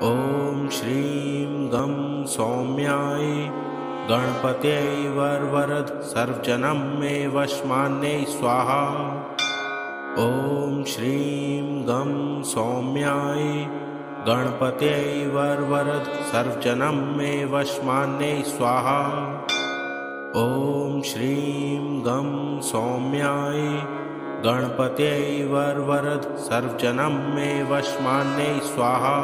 ॐ श्रीं गं सौम्याय गणपत्यै वरवरद सर्वजनं मे वशमान्यै स्वाहा। ॐ श्रीं गं सौम्याय गणपत्यै वरवरद सर्वजनं मे वशमान्यै स्वाहा। ॐ श्रीं गं सौम्याय गणपत्यै वरवरद सर्वजनं मे वशमान्यै स्वाहा।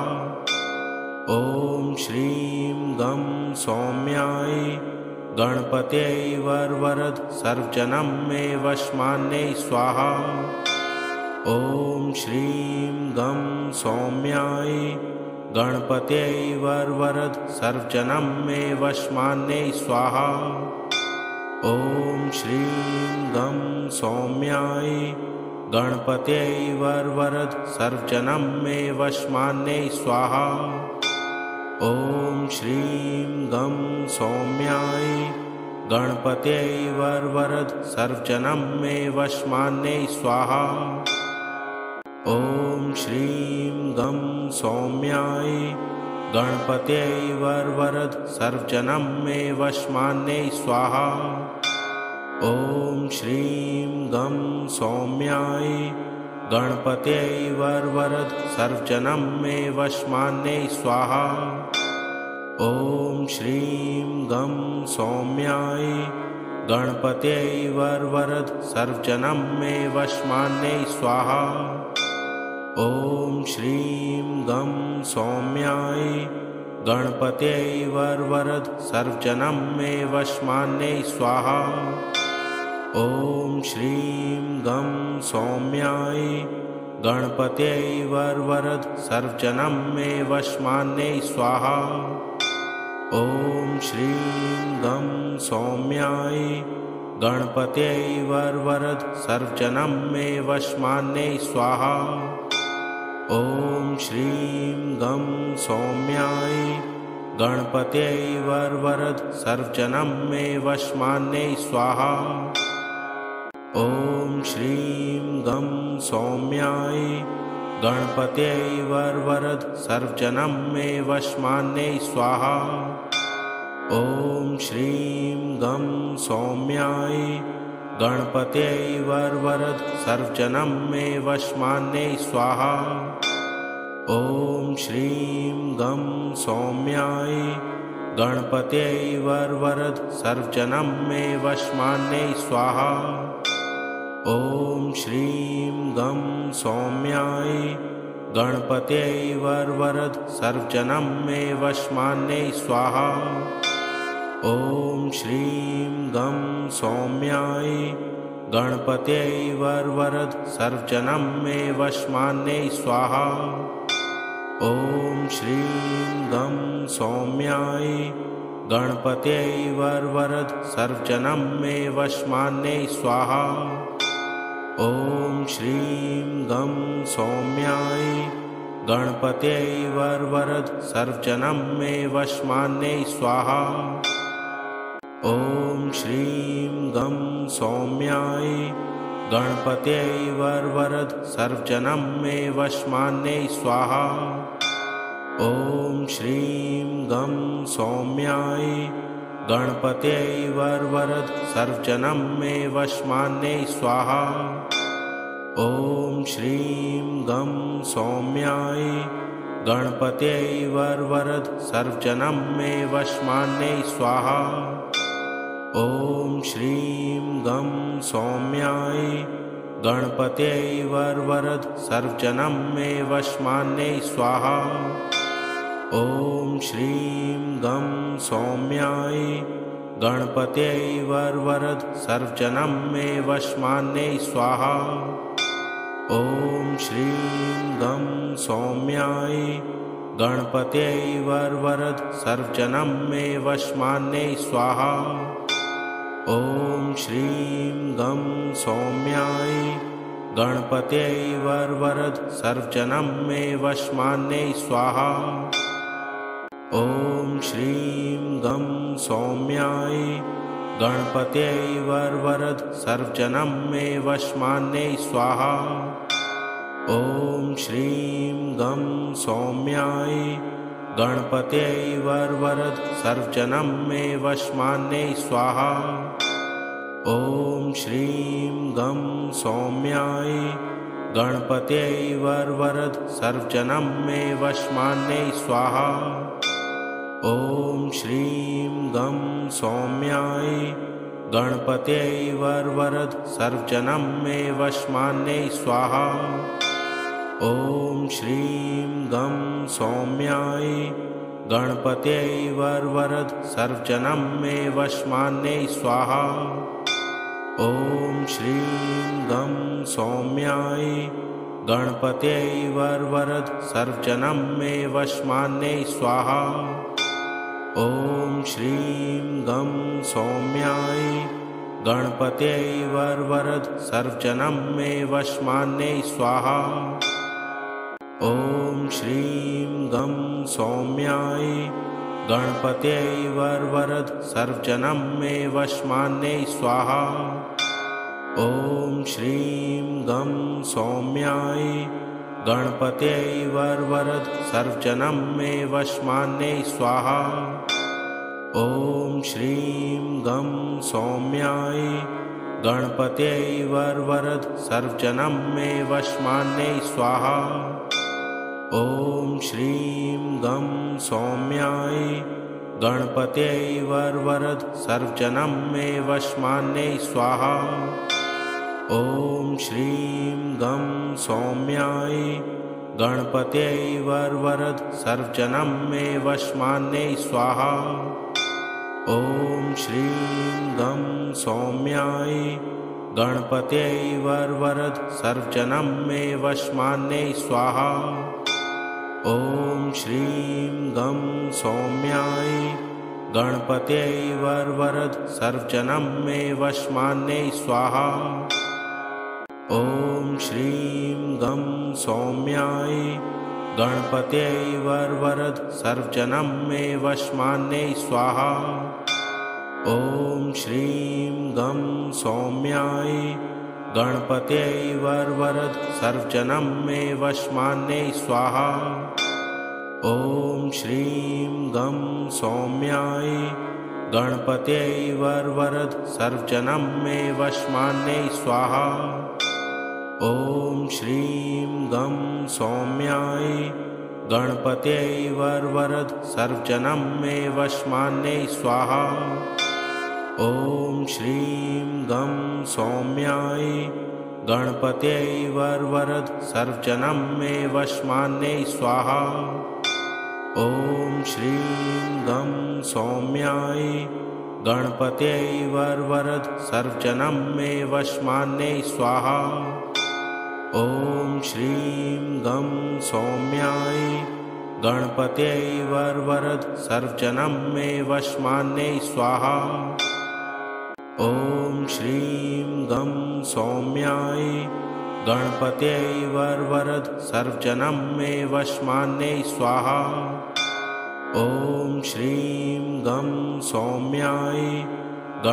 ॐ श्रीं गं सौम्याय गणपत्यै वरवरद सर्वजनं मे वशमान्यै स्वाहा। ॐ श्रीं गं सौम्याय गणपत्यै वरवरद सर्वजनं मे वशमान्यै स्वाहा। ॐ श्रीं गं सौम्याय गणपत्यै वरवरद सर्वजनं मे वशमान्यै स्वाहा। ॐ श्रीं गं सौम्याय गणपत्यै वरवरद सर्वजनं मे वशमान्यै स्वाहा। ॐ श्रीं गं सौम्याय गणपत्यै वरवरद सर्वजनं मे वशमान्यै स्वाहा। ॐ श्रीं गं सौम्याय गणपत्यै वरवरद सर्वजनं मे वशमान्यै स्वाहा। ॐ श्रीं गं सौम्याय गणपत्यै वरवरद सर्वजनं मे वशमान्यै स्वाहा। ॐ श्रीं गं सौम्याय गणपत्यै वरवरद सर्वजनं मे वशमान्यै स्वाहा। ॐ श्रीं गं सौम्याय गणपत्यै वरवरद सर्वजनं मे वशमान्यै स्वाहा। ॐ श्रीं गं सौम्याय गणपत्यै वरवरद सर्वजनं मे वशमान्यै स्वाहा। ॐ श्रीं गं सौम्याय गणपत्यै वरवरद सर्वजनं मे वशमान्यै स्वाहा। ॐ श्रीं गं सौम्याय गणपत्यै वरवरद सर्वजनं मे वशमान्यै स्वाहा। ॐ श्रीं गं सौम्याय गणपत्यै वरवरद सर्वजनं मे वशमान्यै स्वाहा। ॐ श्रीं गं सौम्याय गणपत्यै वरवरद सर्वजनं मे वशमान्यै स्वाहा। ॐ श्रीं गं सौम्याय गणपत्यै वरवरद सर्वजनं मे वशमान्यै स्वाहा। ॐ श्रीं गं सौम्याय गणपत्यै वरवरद सर्वजनं मे वशमान्यै स्वाहा। ॐ श्रीं गं सौम्याय गणपत्यै वरवरद सर्वजनं मे वशमान्यै स्वाहा। ॐ श्रीं गं सौम्याय गणपत्यै वरवरद सर्वजनं मे वशमान्यै स्वाहा। ॐ श्रीं गं सौम्याय गणपत्यै वरवरद सर्वजनं मे वशमान्यै स्वाहा। ॐ श्रीं गं सौम्याय गणपत्यै वरवरद सर्वजनं मे वशमान्यै स्वाहा। ॐ श्रीं गं सौम्याय गणपत्यै वरवरद सर्वजनं मे वशमान्यै स्वाहा। ॐ श्रीं गं सौम्याय गणपत्यै वरवरद सर्वजनं मे वशमान्यै स्वाहा। ॐ श्रीं गं सौम्याय गणपत्यै वरवरद सर्वजनं मे वशमान्यै स्वाहा। ॐ श्रीं गं सौम्याय गणपत्यै वरवरद सर्वजनं मे वशमान्यै स्वाहा। ॐ श्रीं गं सौम्याय गणपत्यै वरवरद सर्वजनं मे वशमान्यै स्वाहा। ॐ श्रीं गं सौम्याय गणपत्यै वरवरद सर्वजनं मे वशमान्यै स्वाहा। ॐ श्रीं गं सौम्याय गणपत्यै वरवरद सर्वजनं मे वशमान्यै स्वाहा। ॐ श्रीं गं सौम्याय गणपत्यै वरवरद सर्वजनं मे वशमान्यै स्वाहा। ॐ श्रीं गं सौम्याय गणपत्यै वरवरद सर्वजनं मे वशमान्यै स्वाहा। ॐ श्रीं गं सौम्याय गणपत्यै वरवरद सर्वजनं मे वशमान्यै स्वाहा। ॐ श्रीं गं सौम्याय गणपत्यै वरवरद सर्वजनं मे वशमान्यै स्वाहा। ॐ श्रीं गं सौम्याय गणपत्यै वरवरद सर्वजनं मे वशमान्यै स्वाहा। ॐ श्रीं गं सौम्याय गणपत्यै वरवरद सर्वजनं मे वशमान्यै स्वाहा। ॐ श्रीं गं सौम्याय गणपत्यै वरवरद सर्वजनं मे वशमान्यै स्वाहा। ॐ श्रीं गं सौम्याय गणपत्यै वरवरद सर्वजनं मे वशमान्यै स्वाहा। ॐ श्रीं गं सौम्याय गणपत्यै वरवरद सर्वजनं मे वशमान्यै स्वाहा। ॐ श्रीं गं सौम्याय गणपत्यै वरवरद सर्वजनं मे वशमान्यै स्वाहा। ॐ श्रीं गं सौम्याय गणपत्यै वरवरद सर्वजनं मे वशमान्यै स्वाहा। ॐ श्रीं गं सौम्याय गणपत्यै वरवरद सर्वजनं मे वशमान्यै स्वाहा। ॐ श्रीं गं सौम्याय गणपत्यै वरवरद सर्वजनं मे वशमान्यै स्वाहा। ॐ श्रीं गं सौम्याय गणपत्यै वरवरद सर्वजनं मे वशमान्यै स्वाहा। ॐ श्रीं गं सौम्याय गणपत्यै वरवरद सर्वजनं मे वशमान्यै स्वाहा। ॐ श्रीं गं सौम्याय गणपत्यै वरवरद सर्वजनं मे वशमान्यै स्वाहा। ॐ श्रीं गं सौम्याय गणपत्यै वरवरद सर्वजनं मे वशमान्यै स्वाहा। ॐ श्रीं गं सौम्याय गणपत्यै वरवरद सर्वजनं मे वशमान्यै स्वाहा। ॐ श्रीं गं सौम्याय गणपत्यै वरवरद सर्वजनं मे वशमान्यै स्वाहा। ॐ श्रीं गं सौम्याय गणपत्यै वरवरद सर्वजनं मे वशमान्यै स्वाहा। ॐ श्रीं गं सौम्याय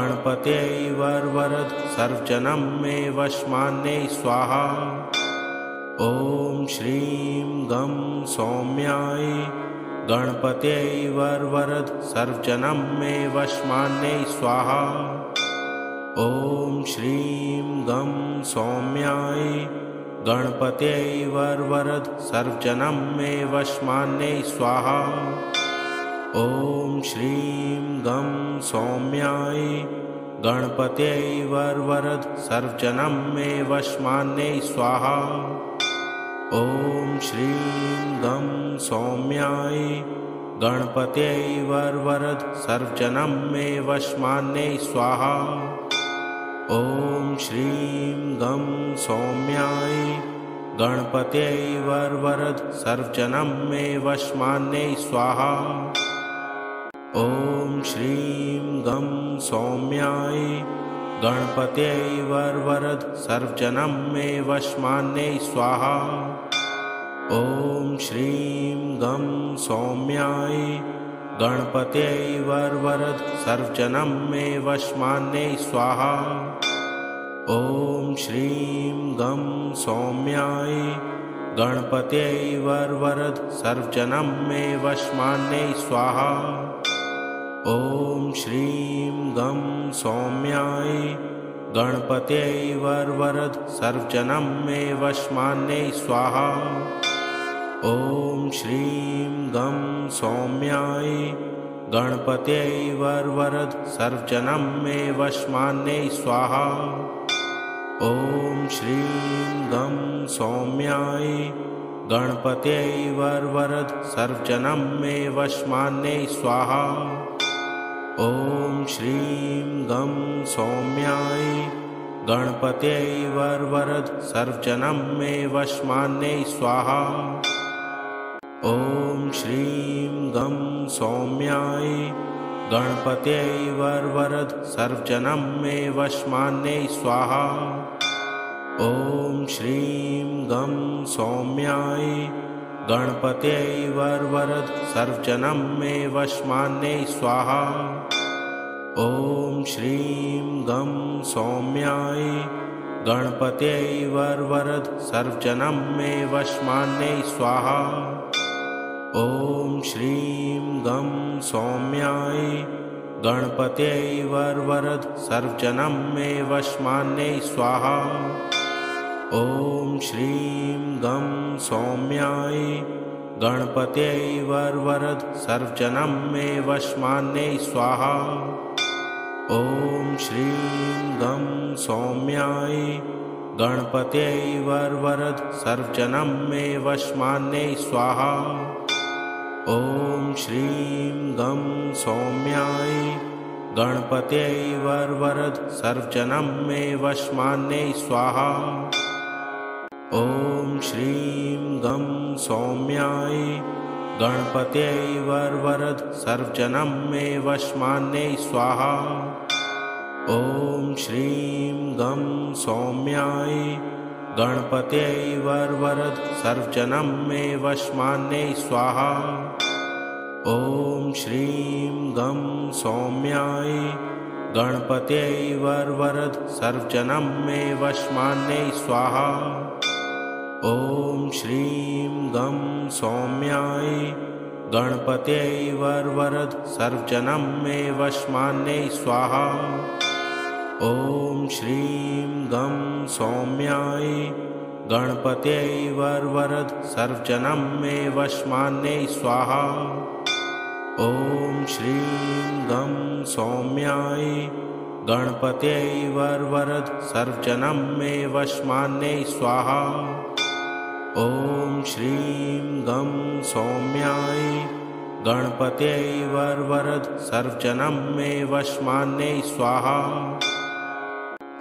गणपत्यै वरवरद सर्वजनं मे वशमान्यै स्वाहा। ॐ श्रीं गं सौम्याय गणपत्यै वरवरद सर्वजनं मे वशमान्यै स्वाहा। ॐ श्रीं गं सौम्याय गणपत्यै वरवरद सर्वजनं मे वशमान्यै स्वाहा। ॐ श्रीं गं सौम्याय गणपत्यै वरवरद सर्वजनं मे वशमान्यै स्वाहा। ॐ श्रीं गं सौम्याय गणपत्यै वरवरद सर्वजनं मे वशमान्यै स्वाहा। ॐ श्रीं गं सौम्याय गणपत्यै वरवरद सर्वजनं मे वशमान्यै स्वाहा। ॐ श्रीं गं सौम्याय गणपत्यै वरवरद सर्वजनं मे वशमान्यै स्वाहा। ॐ श्रीं गं सौम्याय गणपत्यै वरवरद सर्वजनं मे वशमान्यै स्वाहा। ॐ श्रीं गं सौम्याय गणपत्यै वरवरद सर्वजनं मे वशमान्यै स्वाहा। ॐ श्रीं गं सौम्याय गणपत्यै वरवरद सर्वजनं मे वशमान्यै स्वाहा। ॐ श्रीं गं सौम्याय गणपत्यै वरवरद सर्वजनं मे वशमान्यै स्वाहा। ॐ श्रीं गं सौम्याय गणपत्यै वरवरद सर्वजनं मे वशमान्यै स्वाहा। ॐ श्रीं गं सौम्याय गणपत्यै वरवरद सर्वजनं मे वशमान्यै स्वाहा। ॐ श्रीं गं सौम्याय गणपत्यै वरवरद सर्वजनं मे वशमान्यै स्वाहा। ॐ श्रीं गं सौम्याय गणपत्यै वरवरद सर्वजनं मे वशमान्यै स्वाहा। ॐ श्रीं गं सौम्याय गणपत्यै वरवरद सर्वजनं मे वशमान्यै स्वाहा। ॐ श्रीं गं सौम्याय गणपत्यै वरवरद सर्वजनं मे वशमान्यै स्वाहा। ॐ श्रीं गं सौम्याय गणपत्यै वरवरद सर्वजनं मे वशमान्यै स्वाहा। ॐ श्रीं गं सौम्याय गणपत्यै वरवरद सर्वजनं मे वशमान्यै स्वाहा। ॐ श्रीं गं सौम्याय गणपत्यै वरवरद सर्वजनं मे वशमान्यै स्वाहा। ॐ श्रीं गं सौम्याय गणपत्यै वरवरद सर्वजनं मे वशमान्यै स्वाहा। ॐ श्रीं गं सौम्याय गणपत्यै वरवरद सर्वजनं मे वशमान्यै स्वाहा। ॐ श्रीं गं सौम्याय गणपत्यै वरवरद सर्वजनं मे वशमान्यै स्वाहा। ॐ श्रीं गं सौम्याय गणपत्यै वरवरद सर्वजनं मे वशमान्यै स्वाहा। ॐ श्रीं गं सौम्याय गणपत्यै वरवरद सर्वजनं मे वशमान्यै स्वाहा। ॐ श्रीं गं सौम्याय गणपत्यै वरवरद सर्वजनं मे वशमान्यै स्वाहा। ॐ श्रीं गं सौम्याय गणपत्यै वरवरद सर्वजनं मे वशमान्यै स्वाहा।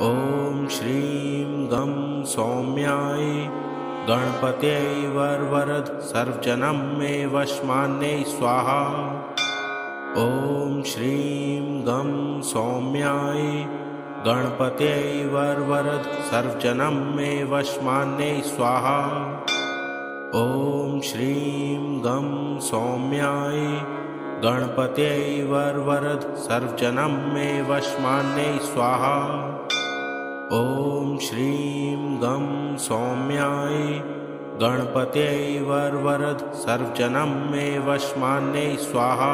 ॐ श्रीं गं सौम्याय गणपत्यै वरवरद सर्वजनं मे वशमान्यै स्वाहा। ॐ श्रीं गं सौम्याय गणपत्यै वरवरद सर्वजनं मे वशमान्यै स्वाहा। ॐ श्रीं गं सौम्याय गणपत्यै वरवरद सर्वजनं मे वशमान्यै स्वाहा। ॐ श्रीं गं सौम्याय गणपत्यै वरवरद सर्वजनं मे वशमान्यै स्वाहा।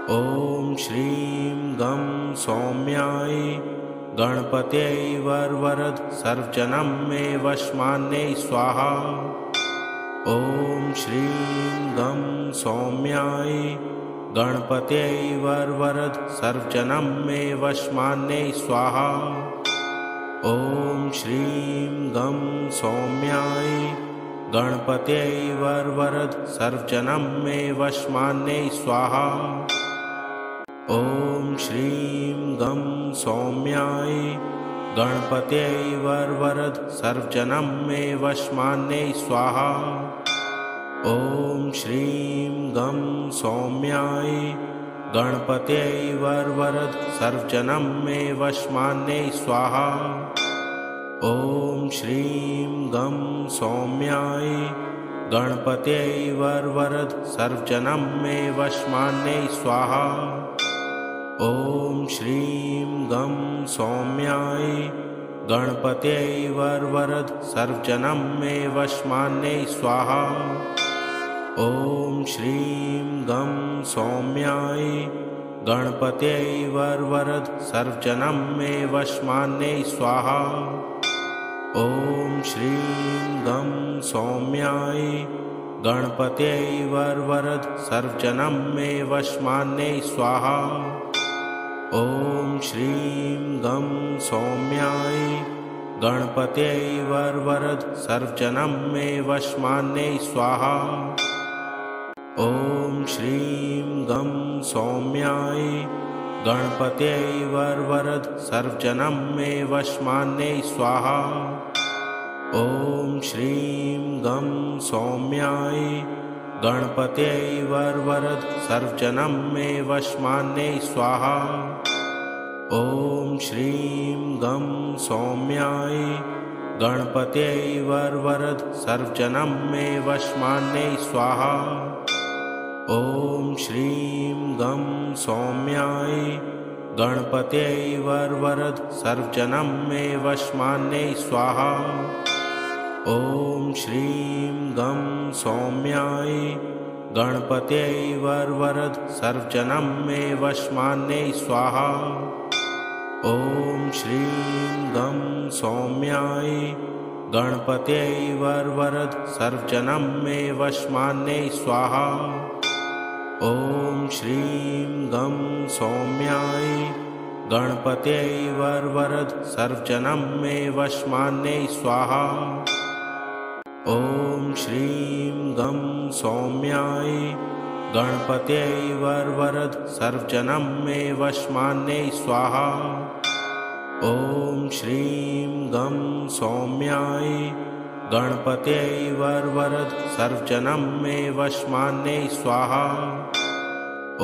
ॐ श्रीं गं सौम्याय गणपत्यै वरवरद सर्वजनं मे वशमान्यै स्वाहा। ॐ श्रीं गं सौम्याय गणपत्यै वरवरद सर्वजनं मे वशमान्यै स्वाहा। ॐ श्रीं गं सौम्याय गणपत्यै वरवरद सर्वजनं मे वशमान्यै स्वाहा। ॐ श्रीं गं सौम्याय गणपत्यै वरवरद सर्वजनं मे वशमान्यै स्वाहा। ॐ श्रीं गं सौम्याय गणपत्यै वरवरद सर्वजनं मे वशमान्यै स्वाहा। ॐ श्रीं गं सौम्याय गणपत्यै वरवरद सर्वजनं मे वशमान्यै स्वाहा। ॐ श्रीं गं सौम्याय गणपत्यै वरवरद सर्वजनं मे वशमान्यै स्वाहा। ॐ श्रीं गं सौम्याय गणपत्यै वरवरद सर्वजनं मे वशमान्यै स्वाहा। ॐ श्रीं गं सौम्याय गणपत्यै वरवरद सर्वजनं मे वशमान्यै स्वाहा। ॐ श्रीं गं सौम्याय गणपत्यै वरवरद सर्वजनं मे वशमान्यै स्वाहा। ॐ श्रीं गं सौम्याय गणपत्यै वरवरद सर्वजनं मे वशमान्यै स्वाहा। ॐ श्रीं गं सौम्याय गणपत्यै वरवरद सर्वजनं मे वशमान्यै स्वाहा। ॐ श्रीं गं सौम्याय गणपत्यै वरवरद सर्वजनं मे वशमान्यै स्वाहा। ॐ श्रीं गं सौम्याय गणपत्यै वरवरद सर्वजनं मे वशमान्यै स्वाहा। ॐ श्रीं गं सौम्याय गणपत्यै वरवरद सर्वजनं मे वशमान्यै स्वाहा। ॐ श्रीं गं सौम्याय गणपत्यै वरवरद सर्वजनं मे वशमान्यै स्वाहा। ॐ श्रीं गं सौम्याय गणपत्यै वरवरद सर्वजनं मे वशमान्यै स्वाहा। ॐ श्रीं गं सौम्याय गणपत्यै वरवरद सर्वजनं मे वशमान्यै स्वाहा। ॐ श्रीं गं सौम्याय गणपत्यै वरवरद सर्वजनं मे वशमान्यै स्वाहा।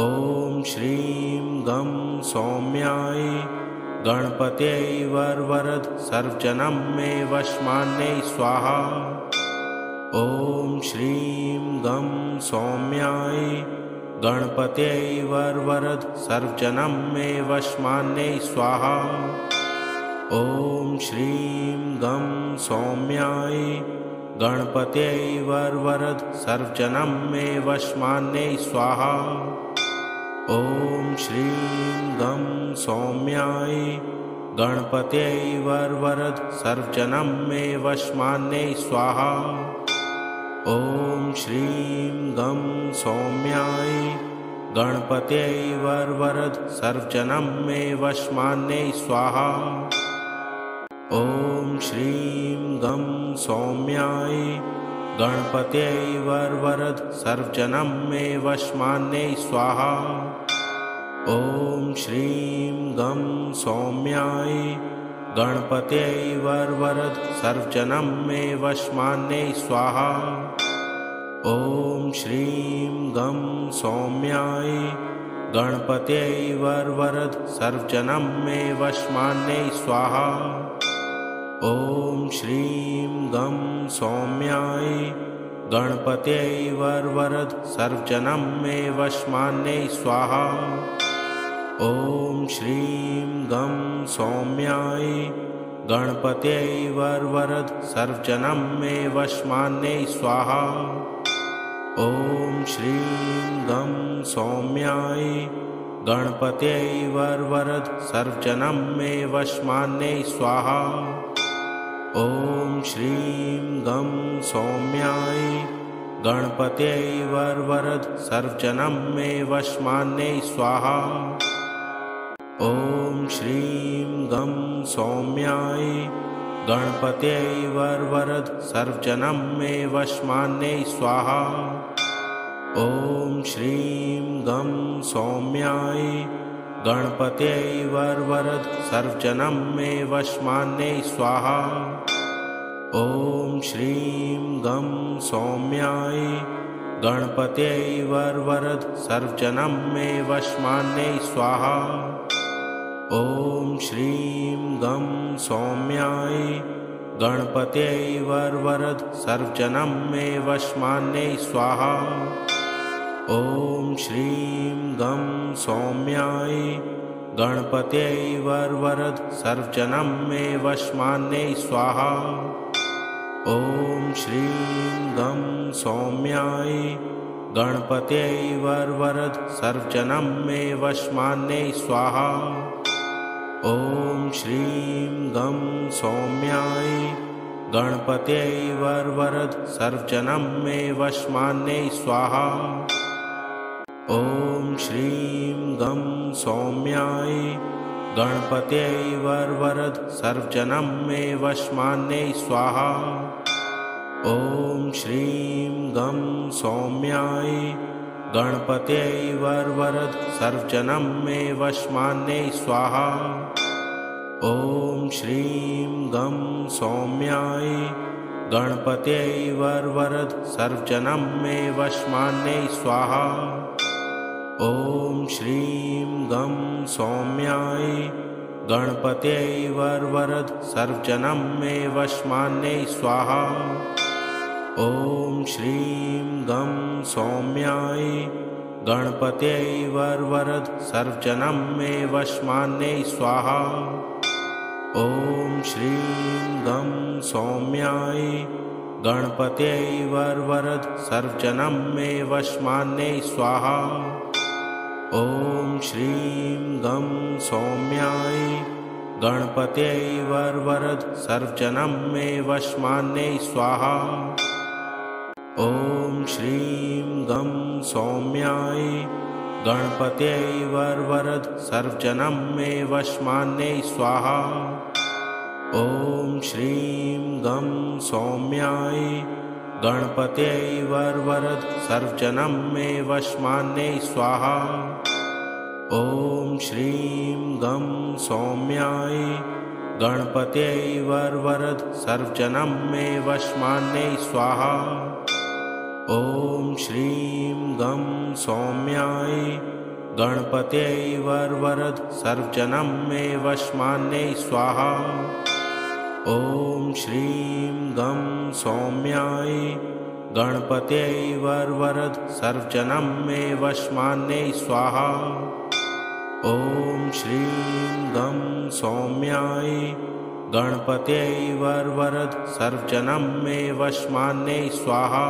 ॐ श्रीं गं सौम्याय गणपत्यै वरवरद सर्वजनं मे वशमान्यै स्वाहा। ॐ श्रीं गं सौम्याय गणपत्यै वरवरद सर्वजनं मे वशमान्यै स्वाहा। ॐ श्रीं गं सौम्याय गणपत्यै वरवरद सर्वजनं मे वशमान्यै स्वाहा। ॐ श्रीं गं सौम्याय गणपत्यै वरवरद सर्वजनं मे वशमान्यै स्वाहा। ॐ श्रीं गं सौम्याय गणपत्यै वरवरद सर्वजनं मे वशमान्यै स्वाहा। ॐ श्रीं गं सौम्याय गणपत्यै वरवरद सर्वजनं मे वशमान्यै स्वाहा। ॐ श्रीं गं सौम्याय गणपत्यै वरवरद सर्वजनं मे वशमान्यै स्वाहा। ॐ श्रीं गं सौम्याय गणपत्यै वरवरद सर्वजनं मे वशमान्यै स्वाहा। ॐ श्रीं गं सौम्याय गणपत्यै वरवरद सर्वजनं मे वशमान्यै स्वाहा। ॐ श्रीं गं सौम्याय गणपत्यै वरवरद सर्वजनं मे वशमान्यै स्वाहा। ॐ श्रीं गं सौम्याय गणपत्यै वरवरद सर्वजनं मे वशमान्यै स्वाहा। ॐ श्रीं गं सौम्याय गणपत्यै वरवरद सर्वजनं मे वशमान्यै स्वाहा। ॐ श्रीं गं सौम्याय गणपत्यै वरवरद सर्वजनं मे वशमान्यै स्वाहा। ॐ श्रीं गं सौम्याय गणपत्यै वरवरद सर्वजनं मे वशमान्यै स्वाहा। ॐ श्रीं गं सौम्याय गणपत्यै वरवरद सर्वजनं मे वशमान्यै स्वाहा। ॐ श्रीं गं सौम्याय गणपत्यै वरवरद सर्वजनं मे वशमान्यै स्वाहा। ॐ श्रीं गं सौम्याय गणपत्यै वरवरद सर्वजनं मे वशमान्यै स्वाहा। ॐ श्रीं गं सौम्याय गणपत्यै वरवरद सर्वजनं मे वशमान्यै स्वाहा। ॐ श्रीं गं सौम्याय गणपत्यै वरवरद सर्वजनं मे वशमान्यै स्वाहा। ॐ श्रीं गं सौम्याय गणपत्यै वरवरद सर्वजनं मे वशमान्यै स्वाहा। ॐ श्रीं गं सौम्याय गणपत्यै वरवरद सर्वजनं मे वशमान्यै स्वाहा। ॐ श्रीं गं सौम्याय गणपत्यै वरवरद सर्वजनं मे वशमान्यै स्वाहा। ॐ श्रीं गं सौम्याय गणपत्यै वरवरद सर्वजनं मे वशमान्यै स्वाहा। ॐ श्रीं गं सौम्याय गणपत्यै वरवरद सर्वजनं मे वशमान्यै स्वाहा। ॐ श्रीं गं सौम्याय गणपत्यै वरवरद सर्वजनं मे वशमान्यै स्वाहा। ॐ श्रीं गं सौम्याय गणपत्यै वरवरद सर्वजनं मे वशमान्यै स्वाहा। ॐ श्रीं गं सौम्याय गणपत्यै वरवरद सर्वजनं मे वशमान्यै स्वाहा। ॐ श्रीं गं सौम्याय गणपत्यै वरवरद सर्वजनं मे वशमान्यै स्वाहा। ॐ श्रीं गं सौम्याय गणपत्यै वरवरद सर्वजनं मे वशमान्यै स्वाहा। ॐ श्रीं गं सौम्याय गणपत्यै वरवरद सर्वजनं मे वशमान्यै स्वाहा। ॐ श्रीं गं सौम्याय गणपत्यै वरवरद सर्वजनं मे वशमान्यै स्वाहा। ॐ श्रीं गं सौम्याय गणपत्यै वरवरद सर्वजनं मे वशमान्यै स्वाहा।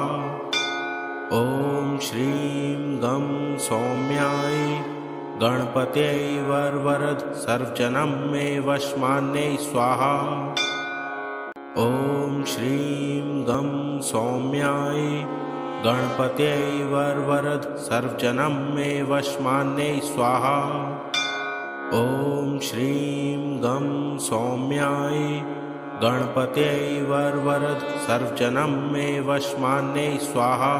ॐ श्रीं गं सौम्याय गणपत्यै वरवरद सर्वजनं मे वशमान्यै स्वाहा। ॐ श्रीं गं सौम्याय गणपत्यै वरवरद सर्वजनं मे वशमान्यै स्वाहा। ॐ श्रीं गं सौम्याय गणपत्यै वरवरद सर्वजनं मे वशमान्यै स्वाहा।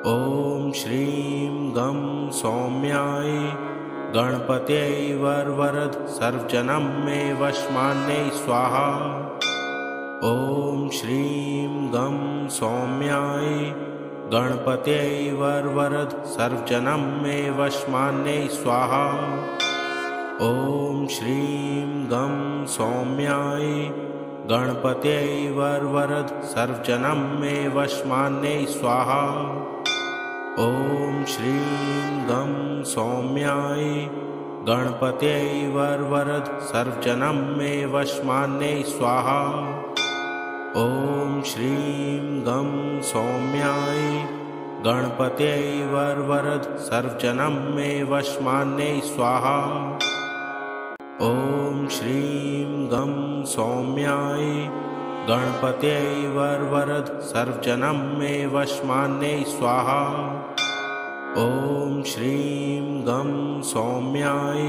ॐ श्रीं गं सौम्याय गणपत्यै वरवरद सर्वजनं मे वशमान्यै स्वाहा। ॐ श्रीं गं सौम्याय गणपत्यै वरवरद सर्वजनं मे वशमान्यै स्वाहा। ॐ श्रीं गं सौम्याय गणपत्यै वरवरद सर्वजनं मे वशमान्यै स्वाहा। ॐ श्रीं गं सौम्याय गणपत्यै वरवरद सर्वजनं मे वशमान्यै स्वाहा। ॐ श्रीं गं सौम्याय गणपत्यै वरवरद सर्वजनं मे वशमान्यै स्वाहा। ॐ श्रीं गं सौम्याय गणपत्यै वरवरद सर्वजनं मे वशमान्यै स्वाहा। ॐ श्रीं गं सौम्याय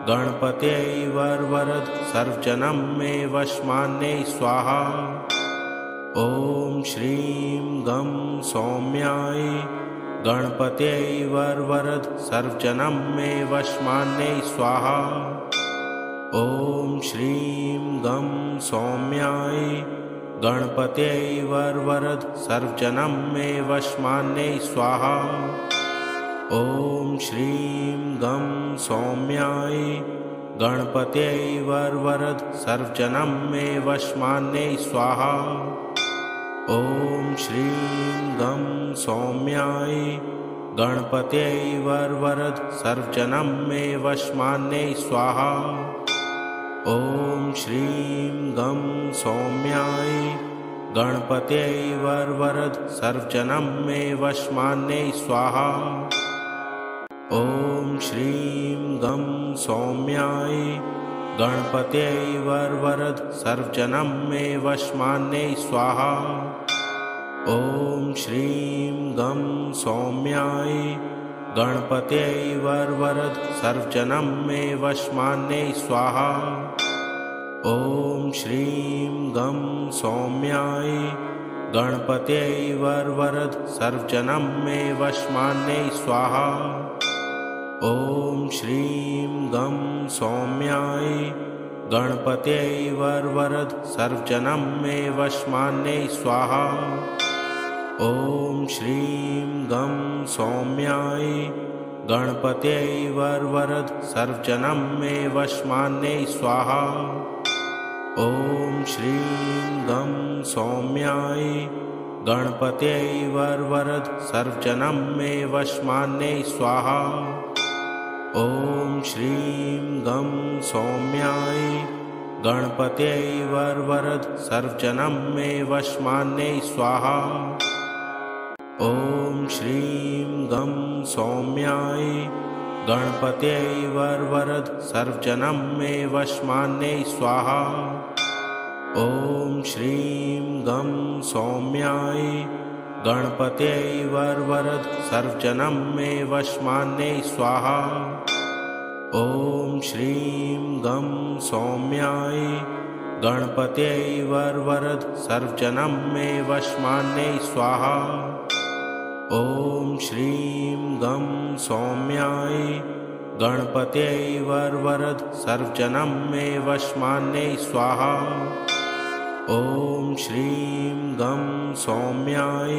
गणपत्यै वरवरद सर्वजनं मे वशमान्यै स्वाहा। ॐ श्रीं गं सौम्याय गणपत्यै वरवरद सर्वजनं मे वशमान्यै स्वाहा। ॐ श्रीं गं सौम्याय गणपत्यै वरवरद सर्वजनं मे वशमान्यै स्वाहा। ॐ श्रीं गं सौम्याय गणपत्यै वरवरद सर्वजनं मे वशमान्यै स्वाहा। ॐ श्रीं गं सौम्याय गणपत्यै वरवरद सर्वजनं मे वशमान्यै स्वाहा। ॐ श्रीं गं सौम्याय गणपत्यै वरवरद सर्वजनं मे वशमान्यै स्वाहा। ॐ श्रीं गं सौम्याय गणपत्यै वरवरद सर्वजनं मे वशमान्यै स्वाहा। ॐ श्रीं गं सौम्याय गणपत्यै वरवरद सर्वजनं मे वशमान्यै स्वाहा। ॐ श्रीं गं सौम्याय गणपत्यै वरवरद सर्वजनं मे वशमान्यै स्वाहा। ॐ श्रीं गं सौम्याय गणपत्यै वरवरद सर्वजनं मे वशमान्यै स्वाहा। ॐ श्रीं गं सौम्याय गणपत्यै वरवरद सर्वजनं मे वशमान्यै स्वाहा। ॐ श्रीं गं सौम्याय गणपत्यै वरवरद सर्वजनं मे वशमान्यै स्वाहा। ॐ श्रीं गं सौम्याय गणपत्यै वरवरद सर्वजनं मे वशमान्यै स्वाहा। ॐ श्रीं गं सौम्याय गणपत्यै वरवरद सर्वजनं मे वशमान्यै स्वाहा। ॐ श्रीं गं सौम्याय गणपत्यै वरवरद सर्वजनं मे वशमान्यै स्वाहा। ॐ श्रीं गं सौम्याय गणपत्यै वरवरद सर्वजनं मे वशमान्यै स्वाहा। ॐ श्रीं गं सौम्याय गणपत्यै वरवरद सर्वजनं मे वशमान्यै स्वाहा। ॐ श्रीं गं सौम्याय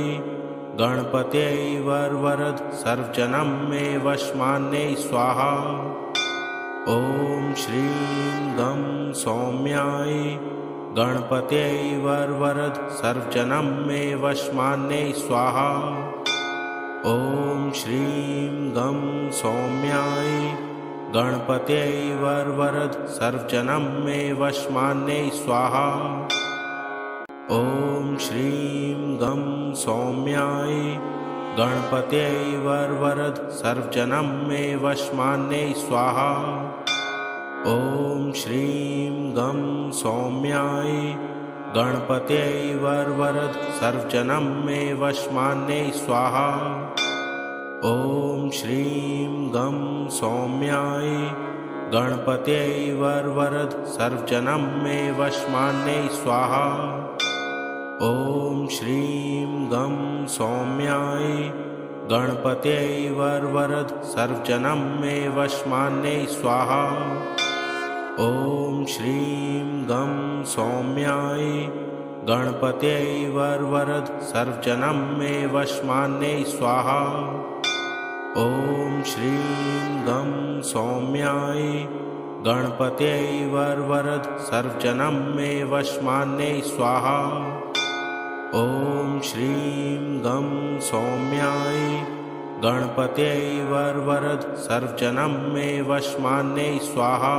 गणपत्यै वरवरद सर्वजनं मे वशमान्यै स्वाहा। ॐ श्रीं गं सौम्याय गणपत्यै वरवरद सर्वजनं मे वशमान्यै स्वाहा। ॐ श्रीं गं सौम्याय गणपत्यै वरवरद सर्वजनं मे वशमान्यै स्वाहा। ॐ श्रीं गं सौम्याय गणपत्यै वरवरद सर्वजनं मे वशमान्यै स्वाहा। ॐ श्रीं गं सौम्याय गणपत्यै वरवरद सर्वजनं मे वशमान्यै स्वाहा। ॐ श्रीं गं सौम्याय गणपत्यै वरवरद सर्वजनं मे वशमान्यै स्वाहा। ॐ श्रीं गं सौम्याय गणपत्यै वरवरद सर्वजनं मे वशमान्यै स्वाहा। ॐ श्रीं गं सौम्याय गणपत्यै वरवरद सर्वजनं मे वशमान्यै स्वाहा। ॐ श्रीं गं सौम्याय गणपत्यै वरवरद सर्वजनं मे वशमान्यै स्वाहा। ॐ श्रीं गं सौम्याय गणपत्यै वरवरद सर्वजनं मे वशमान्यै स्वाहा।